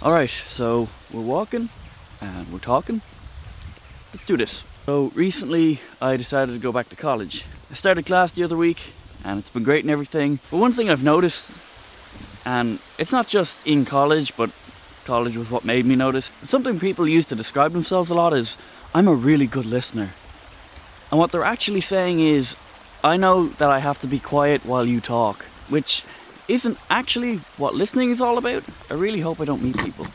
Alright, so we're walking and we're talking. Let's do this. So recently I decided to go back to college. I started class the other week and it's been great and everything. But one thing I've noticed, and it's not just in college, but college was what made me notice. Something people use to describe themselves a lot is, I'm a really good listener. And what they're actually saying is, I know that I have to be quiet while you talk, which isn't actually what listening is all about. I really hope I don't meet people.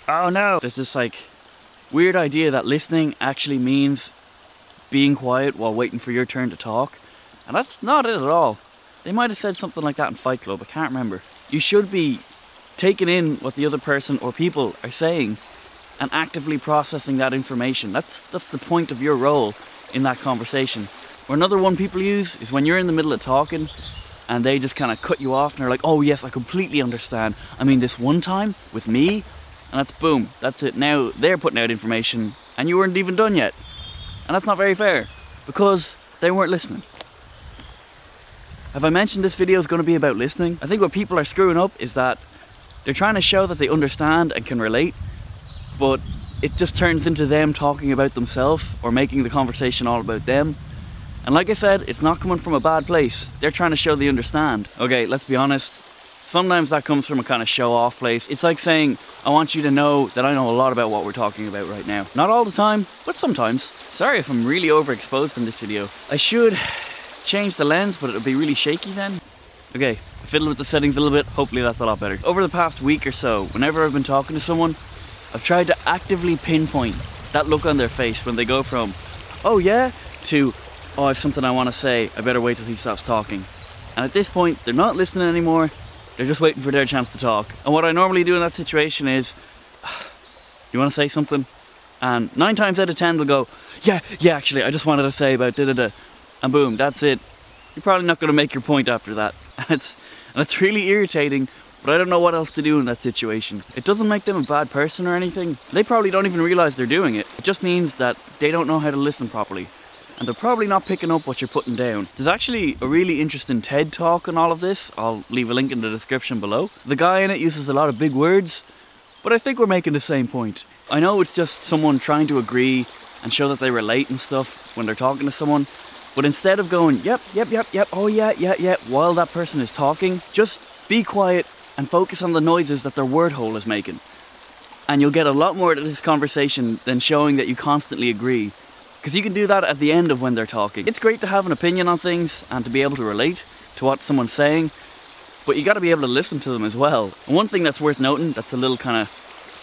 Oh no! There's this like weird idea that listening actually means being quiet while waiting for your turn to talk. And that's not it at all. They might have said something like that in Fight Club, I can't remember. You should be taking in what the other person or people are saying and actively processing that information. That's the point of your role in that conversation. Or another one people use is when you're in the middle of talking and they just kind of cut you off and they're like, oh yes, I completely understand. I mean, this one time with me, and that's boom, that's it. Now they're putting out information and you weren't even done yet. And that's not very fair because they weren't listening. Have I mentioned this video is going to be about listening? I think what people are screwing up is that they're trying to show that they understand and can relate, but it just turns into them talking about themselves or making the conversation all about them. And like I said, it's not coming from a bad place. They're trying to show they understand. Okay, let's be honest. Sometimes that comes from a kind of show-off place. It's like saying, I want you to know that I know a lot about what we're talking about right now. Not all the time, but sometimes. Sorry if I'm really overexposed in this video. I should change the lens, but it'll be really shaky then. Okay, I fiddled with the settings a little bit. Hopefully that's a lot better. Over the past week or so, whenever I've been talking to someone, I've tried to actively pinpoint that look on their face when they go from, oh yeah, to, oh, I have something I want to say, I better wait till he stops talking. And at this point, they're not listening anymore, they're just waiting for their chance to talk. And what I normally do in that situation is, you want to say something? And 9 times out of 10 they'll go, yeah, actually, I just wanted to say about da-da-da. And boom, that's it. You're probably not going to make your point after that. And it's really irritating, but I don't know what else to do in that situation. It doesn't make them a bad person or anything. They probably don't even realize they're doing it. It just means that they don't know how to listen properly. And they're probably not picking up what you're putting down. There's actually a really interesting TED talk on all of this. I'll leave a link in the description below. The guy in it uses a lot of big words, but I think we're making the same point. I know it's just someone trying to agree and show that they relate and stuff when they're talking to someone, but instead of going, yep, oh yeah, while that person is talking, just be quiet and focus on the noises that their word hole is making. And you'll get a lot more out of this conversation than showing that you constantly agree. Because you can do that at the end of when they're talking. It's great to have an opinion on things and to be able to relate to what someone's saying, but you got to be able to listen to them as well. And one thing that's worth noting, that's a little kind of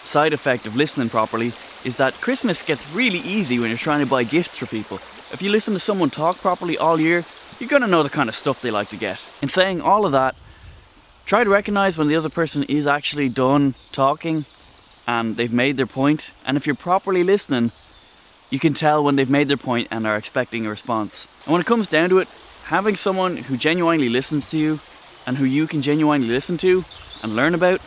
side effect of listening properly, is that Christmas gets really easy when you're trying to buy gifts for people. If you listen to someone talk properly all year, you're going to know the kind of stuff they like to get. In saying all of that, try to recognize when the other person is actually done talking and they've made their point. And if you're properly listening, you can tell when they've made their point and are expecting a response. And when it comes down to it, having someone who genuinely listens to you and who you can genuinely listen to and learn about,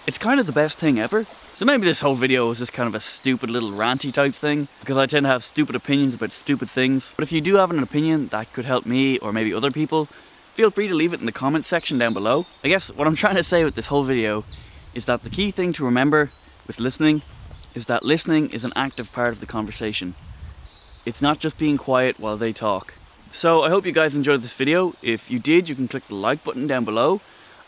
it's kind of the best thing ever. So maybe this whole video was just kind of a stupid little ranty type thing, because I tend to have stupid opinions about stupid things. But if you do have an opinion that could help me or maybe other people, feel free to leave it in the comments section down below. I guess what I'm trying to say with this whole video is that the key thing to remember with listening is that listening is an active part of the conversation. It's not just being quiet while they talk. So I hope you guys enjoyed this video. If you did, you can click the like button down below.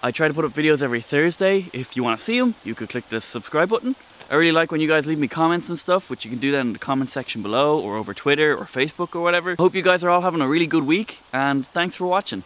I try to put up videos every Thursday. If you want to see them, you could click the subscribe button. I really like when you guys leave me comments and stuff, which you can do that in the comment section below or over Twitter or Facebook or whatever. Hope you guys are all having a really good week, and thanks for watching.